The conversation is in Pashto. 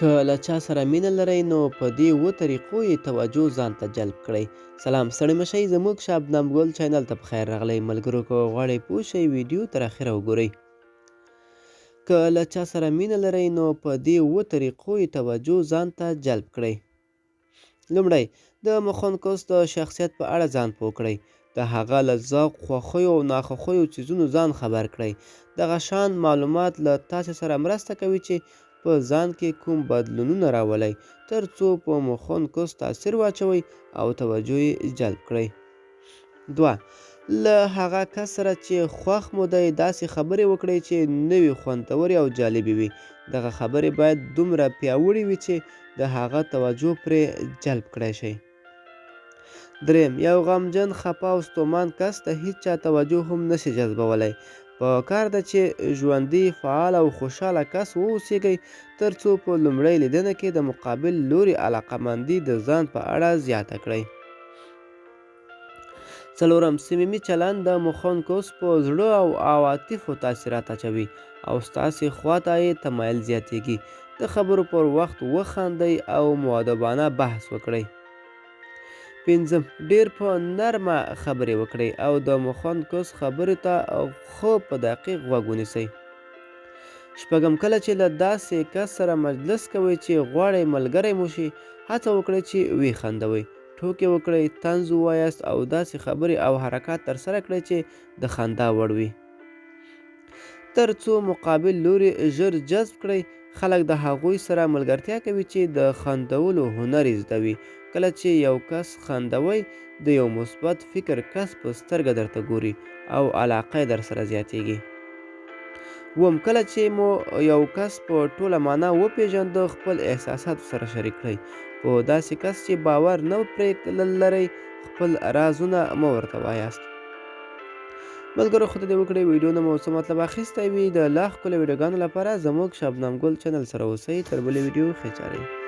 که له چا سره مینه لرئ نو په دې اووه طریقو یې توجه ځان ته جلب کړئ. سلام ستړي مه شئ، زموږ شبنم ګل چینل ته پخیر راغلی. ملګرو که غواړئ پوه شئ ویډیو تر اخره وګورئ. که له چا سره مینه لرئ نو په دې اووه طریقو یې توجه ځان ته جلب کړئ. لومړی د مخونکوس د شخصیت په اړه ځان پوه کړئ. د هغه له ذوق، خوښیو او ناخوښیو څیزونو ځان خبر کړئ. دغه شان معلومات له تاسې سره مرسته کوي چې په ځان کې کوم بدلونونه راولئ تر څو په مخونکوس تاثیر واچوئ او توجه یې جلب کړئ. دوه، له هغه کس سره چې خوښ مو دی داسې خبرې وکړئ چې نوې، خوندورې او جالبې وي. دغه خبرې باید دومره پیاوړې وي چې د هغه توجه پرې جلب کړی شئ. دریم، یو غمجن، خفه او ستومان کس ته هیڅ چا توجه هم نشي جذبولی. په کار ده چې ژوندي، فعال او خوشحاله کس واوسیږئ تر څو په لومړۍ لیدنه کې د مقابل لوري علاقه‌مندي د ځان په اړه زیاته کړئ. څلورم، صمیمي چلند د مخونکوس په زړه او عواطفو تاثیرات اچوي او ستاسې خواته یې تمایل زیاتیږي. د خبرو پر وخت وخاندئ او مؤدبانه بحث وکړئ. پنځم، ډېر په نرمه خبرې وکړئ او د مخونکوس خبرو ته ښه په دقیق غوږ ونیسئ. شپږم، کله چې له داسې کس سره مجلس کوئ چې غواړئ ملګری مو شي، هڅه وکړئ چې ویې خندوئ، ټوکې وکړئ، طنز ووایاست او داسې خبرې او حرکات ترسره کړئ چې د خندا وړ وي. تر څو مقابل لوري ژر جذب کړئ. خلک د هغوی سره ملګرتیا کوي چې د خندولو هنر یې زده وي. کله چې یو کس خندوئ د یو مثبت فکر کس په سترګه درته ګوري او علاقه یې درسره زیاتیږي. اووم، کله چې مو یو کس په ټوله معنا وپېژنده خپل احساسات سره شریک کړئ. په داسې کس چې باور نه پرې لرئ خپل رازونه مه ورته وایاست. ملګرو خدای دې وکړي ویډیو نه مو څه مطلب اخیستی وي. د لا ښکلو ویډیوګانو لپاره زموږ شبنم ګل چینل سره اوسئ. تر بلې ویډیو ښه چارئ.